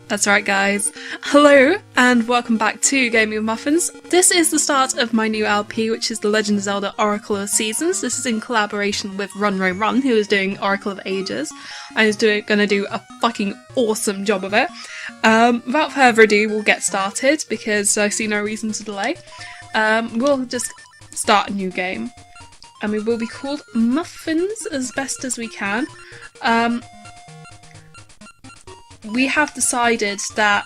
That's right, guys. Hello, and welcome back to Gaming with Muffins. This is the start of my new LP, which is the Legend of Zelda Oracle of Seasons. This is in collaboration with RunRomeRun, who is doing Oracle of Ages, and is going to do a fucking awesome job of it. Without further ado, we'll get started, because I see no reason to delay. We'll just start a new game, and we will be called Mufns as best as we can. We have decided that,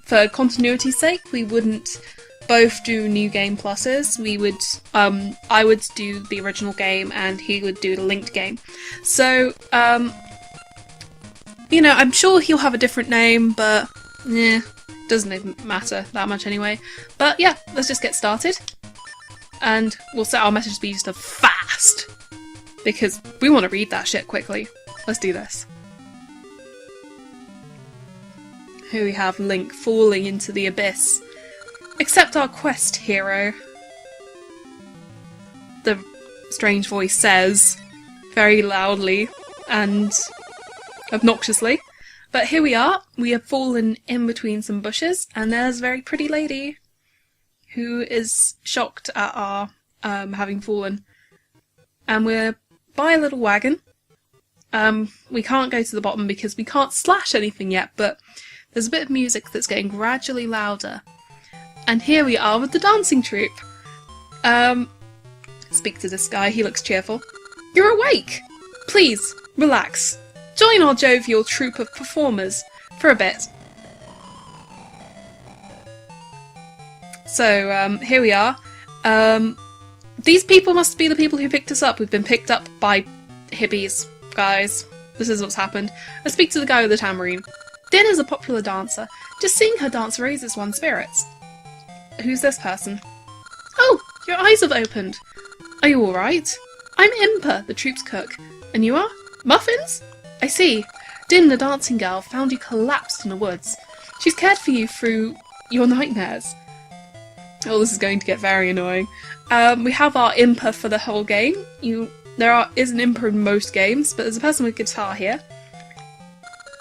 for continuity's sake, we wouldn't both do new game pluses. We would, I would do the original game and he would do the linked game. So, you know, I'm sure he'll have a different name, but, doesn't even matter that much anyway. But yeah, let's just get started. And we'll set our message speed to fast, because we want to read that shit quickly. Let's do this. Here we have Link falling into the abyss. Accept our quest, hero. The strange voice says, very loudly and obnoxiously. But here we are. We have fallen in between some bushes, and there's a very pretty lady who is shocked at our having fallen. And we're by a little wagon. We can't go to the bottom because we can't slash anything yet, but there's a bit of music that's getting gradually louder. And here we are with the dancing troupe. Speak to this guy, he looks cheerful. You're awake! Please, relax. Join our jovial troupe of performers for a bit. So, here we are. These people must be the people who picked us up. We've been picked up by hippies, guys. This is what's happened. Let's speak to the guy with the tambourine. Din is a popular dancer. Just seeing her dance raises one's spirits. Who's this person? Oh, your eyes have opened. Are you alright? I'm Impa, the troupe's cook. And you are? Mufns? I see. Din, the dancing girl, found you collapsed in the woods. She's cared for you through your nightmares. Oh, this is going to get very annoying. We have our Impa for the whole game. There is an Impa in most games, but there's a person with a guitar here.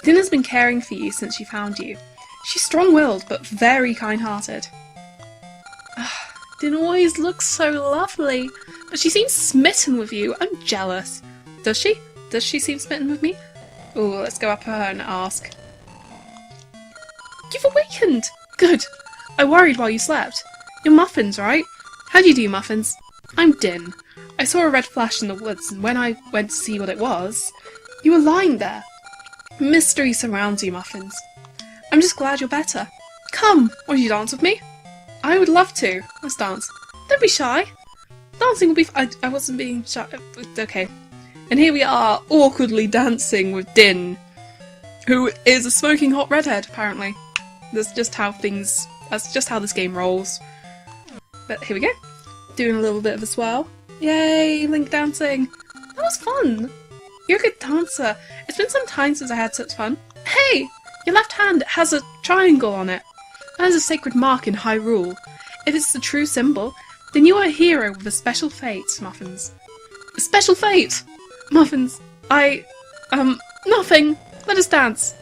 Din has been caring for you since she found you. She's strong-willed, but very kind-hearted. Din always looks so lovely, but she seems smitten with you. I'm jealous. Does she? Does she seem smitten with me? Oh, let's go up to her and ask. You've awakened! Good. I worried while you slept. You're Mufns, right? How do you do, Mufns? I'm Din. I saw a red flash in the woods, and when I went to see what it was, you were lying there. Mystery surrounds you, Mufns. I'm just glad you're better. Come, want you to dance with me? I would love to. Let's dance. Don't be shy. Dancing will be I wasn't being shy. Okay. And here we are, awkwardly dancing with Din, who is a smoking hot redhead, apparently. That's just how this game rolls. But here we go. Doing a little bit of a swirl. Yay, Link dancing. That was fun. You're a good dancer. It's been some time since I had such fun. Hey! Your left hand has a triangle on it. That is a sacred mark in Hyrule. If it's the true symbol, then you are a hero with a special fate, Mufns. A special fate? Mufns, nothing. Let us dance.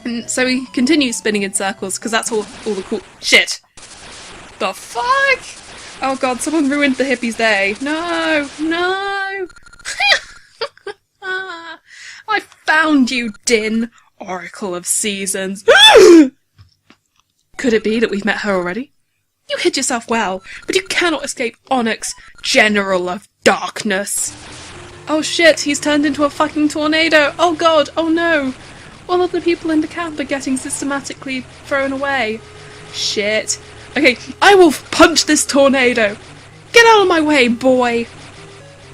And so he continues spinning in circles, because that's all the cool shit. The fuck? Oh god, someone ruined the hippies' day. No! No! I found you, Din, Oracle of Seasons. Could it be that we've met her already? You hid yourself well, but you cannot escape Onox, General of Darkness. Oh shit, he's turned into a fucking tornado. Oh god, oh no. All of the people in the camp are getting systematically thrown away. Shit. Okay, I will punch this tornado. Get out of my way, boy.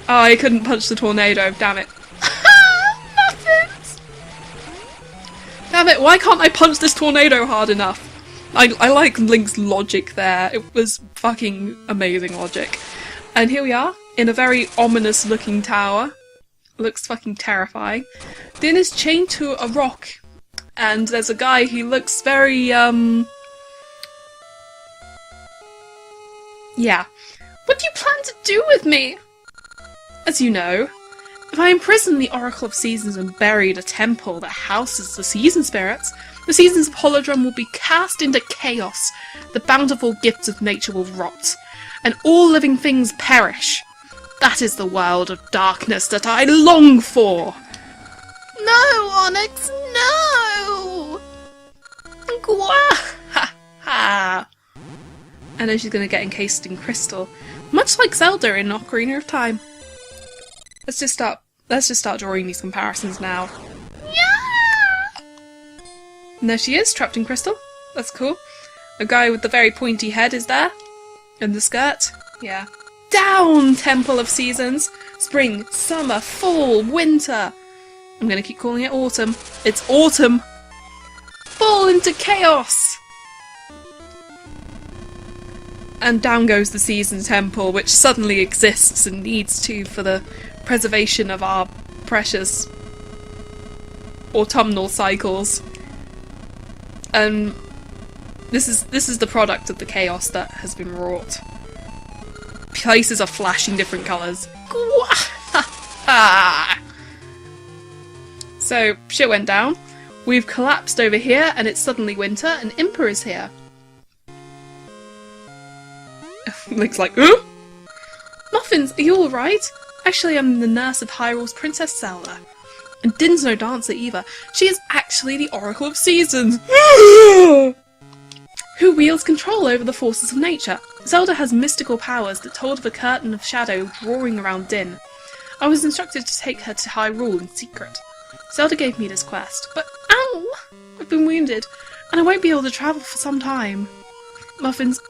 Oh, I couldn't punch the tornado, damn it. Damn it, why can't I punch this tornado hard enough? I like Link's logic there. It was fucking amazing logic. And here we are, in a very ominous looking tower. Looks fucking terrifying. Din is chained to a rock. And there's a guy who looks very, yeah. What do you plan to do with me? As you know, If I imprison the Oracle of Seasons and buried a temple that houses the season spirits, the seasons of Holodrum will be cast into chaos. The bountiful gifts of nature will rot, and all living things perish. That is the world of darkness that I long for. No, Onox, no! Ha! And then she's going to get encased in crystal, much like Zelda in Ocarina of Time. Let's just start drawing these comparisons now. Yeah! And there she is, trapped in crystal. That's cool. The guy with the very pointy head is there. And the skirt. Yeah. Down, Temple of Seasons! Spring, summer, fall, winter! I'm gonna keep calling it autumn. It's autumn! Fall into chaos! And down goes the Season Temple, which suddenly exists and needs to for the preservation of our precious autumnal cycles. This is the product of the chaos that has been wrought. Places are flashing different colours. So, shit went down. We've collapsed over here, and it's suddenly winter, and Impa is here. Link's like, ooh! Mufns, are you alright? Actually, I'm the nurse of Hyrule's Princess Zelda. And Din's no dancer either. She is actually the Oracle of Seasons! Who wields control over the forces of nature. Zelda has mystical powers that told of a curtain of shadow drawing around Din. I was instructed to take her to Hyrule in secret. Zelda gave me this quest, but ow! I've been wounded, and I won't be able to travel for some time. Mufns,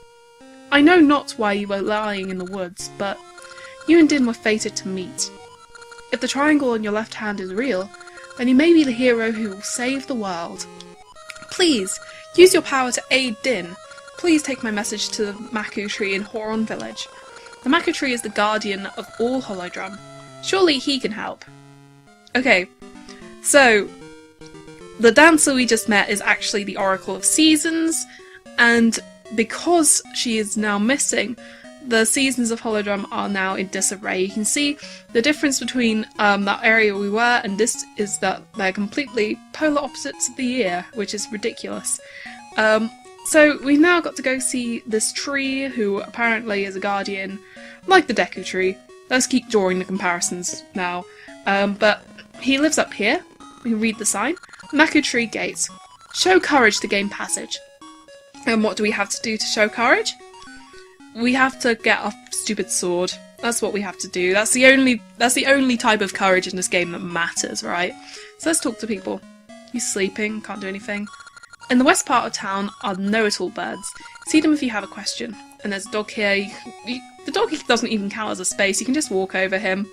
I know not why you were lying in the woods, but you and Din were fated to meet. If the triangle on your left hand is real, then you may be the hero who will save the world. Please, use your power to aid Din. Please take my message to the Maku Tree in Horon village. The Maku Tree is the guardian of all Holodrum. Surely he can help. Okay, so the dancer we just met is actually the Oracle of Seasons, and because she is now missing, the seasons of Holodrum are now in disarray. You can see the difference between that area we were and this is that they're completely polar opposites of the year, which is ridiculous. So we've now got to go see this tree, who apparently is a guardian, like the Deku Tree. Let's keep drawing the comparisons now. But he lives up here. We can read the sign. Maku Tree Gates. Show courage to gain passage. And what do we have to do to show courage? We have to get a stupid sword. That's what we have to do. That's the only type of courage in this game that matters, right? So let's talk to people. He's sleeping, can't do anything. In the west part of town are know-it-all birds. See them if you have a question. And there's a dog here. The dog doesn't even count as a space. You can just walk over him.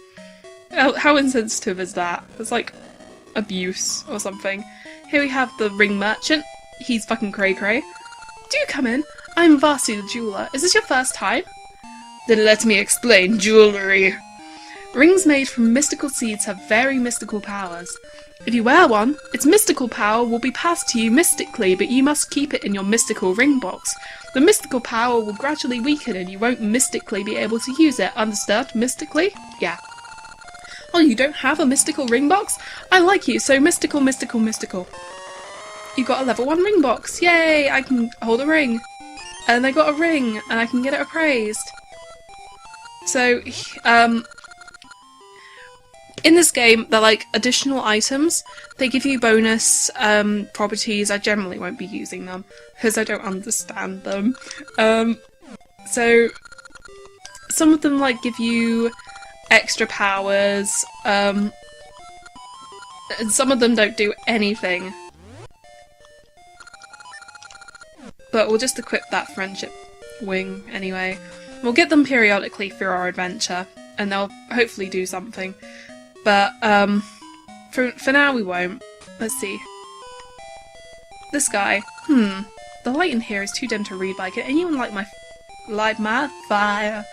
How insensitive is that? It's like abuse or something. Here we have the ring merchant. He's fucking cray-cray. Do come in. I'm Vasi the jeweler. Is this your first time? Then let me explain jewellery. Rings made from mystical seeds have very mystical powers. If you wear one, its mystical power will be passed to you mystically, but you must keep it in your mystical ring box. The mystical power will gradually weaken and you won't mystically be able to use it. Understood? Mystically? Yeah. Oh, you don't have a mystical ring box? I like you, so mystical, mystical, mystical. You got a level 1 ring box. Yay! I can hold a ring. And I got a ring, and I can get it appraised. So, in this game, they're like additional items. They give you bonus properties. I generally won't be using them, because I don't understand them. So, some of them like give you extra powers, and some of them don't do anything. But we'll just equip that friendship wing anyway. We'll get them periodically through our adventure, and they'll hopefully do something. But for now we won't. Let's see. This guy. The light in here is too dim to read by. Can anyone light my fire?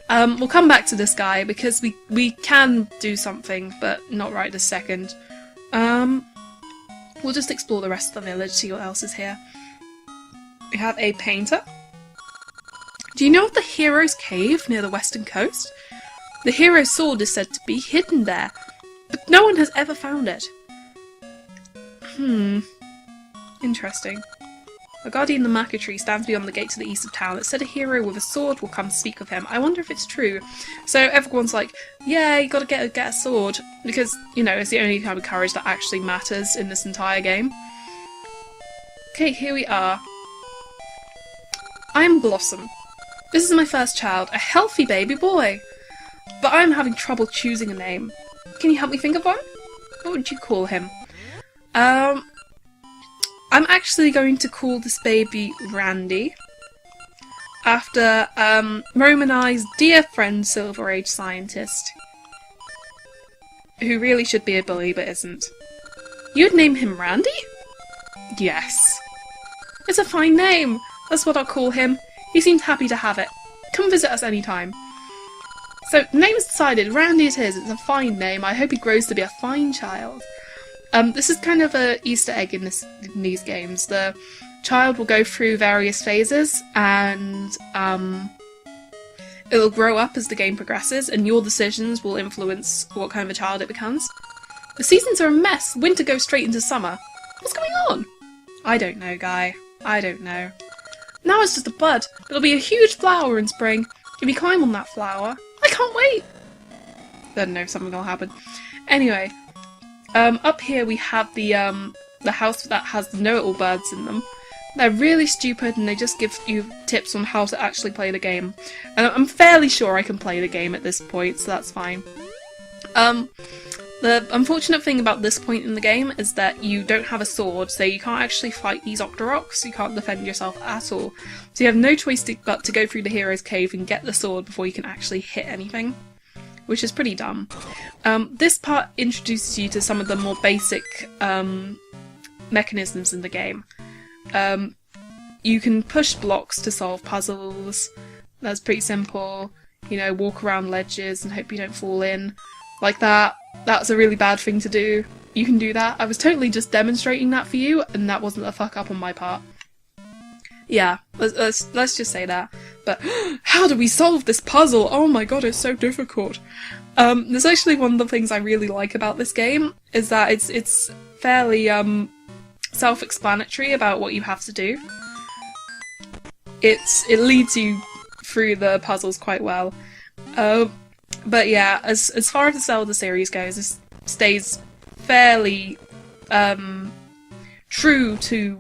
We'll come back to this guy because we can do something, but not right this second. We'll just explore the rest of the village, see what else is here. We have a painter. Do you know of the Hero's Cave near the western coast? The Hero's Sword is said to be hidden there. But no one has ever found it. Interesting. A guardian of the Maku Tree stands beyond the gate to the east of town. It said a hero with a sword will come to speak with him. I wonder if it's true. So everyone's like, yeah, you gotta get a sword. Because, you know, it's the only kind of courage that actually matters in this entire game. Okay, here we are. I am Blossom. This is my first child, a healthy baby boy. But I'm having trouble choosing a name. Can you help me think of one? What would you call him? I'm actually going to call this baby Randy, after Rome and I's dear friend Silver Age scientist, who really should be a bully but isn't. You'd name him Randy? Yes. It's a fine name. That's what I'll call him. He seemed happy to have it. Come visit us anytime. So, name is decided. Randy it is. It's a fine name. I hope he grows to be a fine child. This is kind of an Easter egg in these games. The child will go through various phases and it'll grow up as the game progresses, and your decisions will influence what kind of a child it becomes. The seasons are a mess. Winter goes straight into summer. What's going on? I don't know, Guy. I don't know. Now it's just a bud. It'll be a huge flower in spring. If you climb on that flower, I can't wait. I don't know if something will happen. Anyway. Up here we have the house that has the know-it-all birds in them. They're really stupid and they just give you tips on how to actually play the game. And I'm fairly sure I can play the game at this point, so that's fine. The unfortunate thing about this point in the game is that you don't have a sword, so you can't actually fight these Octoroks, you can't defend yourself at all. So you have no choice but to go through the hero's cave and get the sword before you can actually hit anything, which is pretty dumb. This part introduces you to some of the more basic mechanisms in the game. You can push blocks to solve puzzles. That's pretty simple. You know, walk around ledges and hope you don't fall in. Like that. That's a really bad thing to do. You can do that. I was totally just demonstrating that for you, and that wasn't a fuck up on my part. Yeah, let's just say that. But how do we solve this puzzle? Oh my god, it's so difficult. There's actually one of the things I really like about this game is that it's fairly self-explanatory about what you have to do. It leads you through the puzzles quite well. But yeah, as far as the Zelda series goes, this stays fairly true to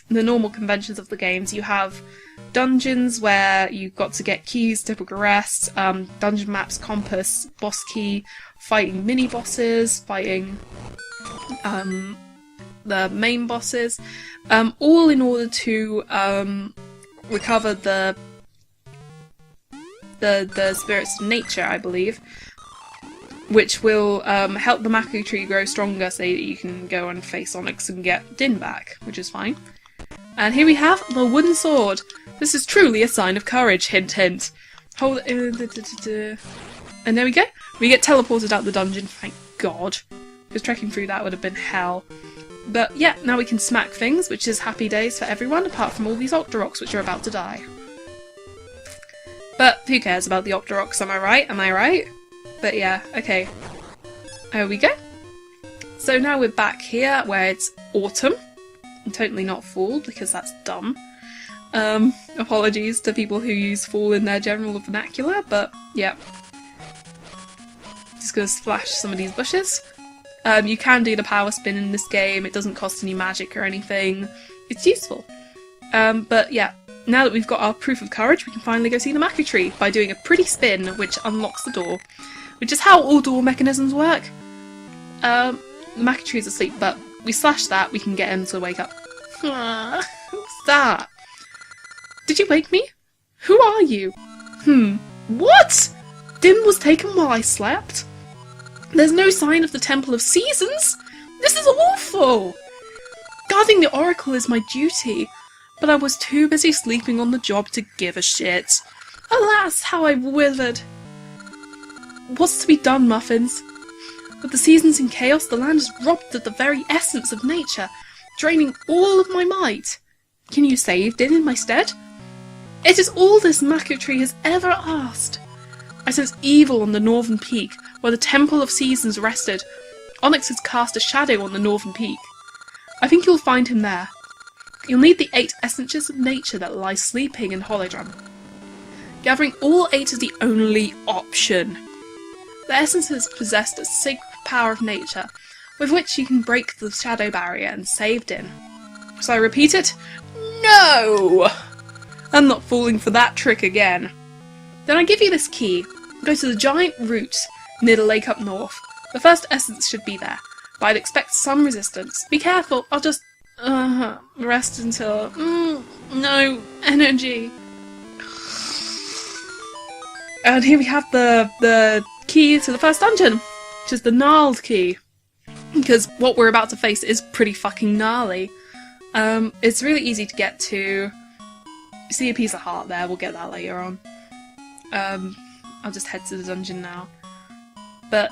the normal conventions of the games. You have dungeons where you've got to get keys to progress, dungeon maps, compass, boss key, fighting mini-bosses, fighting the main bosses, all in order to recover the spirits of nature, I believe, which will help the Maku Tree grow stronger so that you can go and face Onox and get Din back, which is fine. And here we have the wooden sword. This is truly a sign of courage, hint hint. Hold and there we go. We get teleported out the dungeon, thank god. Because trekking through that would have been hell. But yeah, now we can smack things, which is happy days for everyone, apart from all these Octoroks which are about to die. But who cares about the Octoroks, am I right? Am I right? But yeah, okay. There we go. So now we're back here where it's autumn. I'm totally not fall because that's dumb. Apologies to people who use fall in their general vernacular, but yeah. Just gonna splash some of these bushes. You can do the power spin in this game, it doesn't cost any magic or anything. It's useful. But yeah. Now that we've got our proof of courage, we can finally go see the Maku Tree by doing a pretty spin, which unlocks the door. Which is how all door mechanisms work. The Maku Tree is asleep, but we slash that, we can get him to wake up. What's that? Did you wake me? Who are you? What? Din was taken while I slept? There's no sign of the Temple of Seasons? This is awful! Guarding the Oracle is my duty. But I was too busy sleeping on the job to give a shit. Alas, how I've withered. What's to be done, Mufns? With the seasons in chaos, the land is robbed of the very essence of nature, draining all of my might. Can you save Din in my stead? It is all this Maku Tree has ever asked. I sense evil on the northern peak, where the Temple of Seasons rested. Onox has cast a shadow on the northern peak. I think you'll find him there. You'll need the 8 essences of nature that lie sleeping in Holodrum. Gathering all 8 is the only option. The essences possess the sacred power of nature, with which you can break the shadow barrier and save Din. So I repeat it? No! I'm not falling for that trick again. Then I give you this key. Go to the giant root near the lake up north. The first essence should be there, but I'd expect some resistance. Be careful, I'll just rest until... no energy. And here we have the key to the first dungeon, which is the gnarled key. Because what we're about to face is pretty fucking gnarly. It's really easy to get to. See a piece of heart there, we'll get that later on. I'll just head to the dungeon now. But,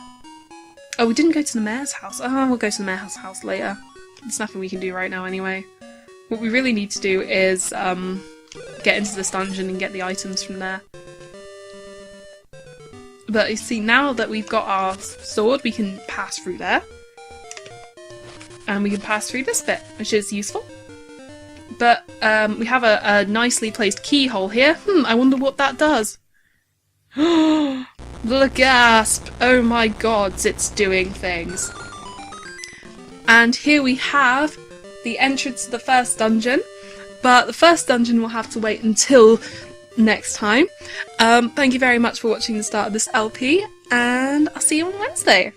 oh, we didn't go to the mayor's house. Oh, we'll go to the mayor's house later. There's nothing we can do right now anyway. What we really need to do is get into this dungeon and get the items from there. But you see, now that we've got our sword, we can pass through there. And we can pass through this bit, which is useful. But we have a nicely placed keyhole here. I wonder what that does. The gasp! Oh my god, it's doing things. And here we have the entrance to the first dungeon. But the first dungeon will have to wait until next time. Thank you very much for watching the start of this LP, and I'll see you on Wednesday.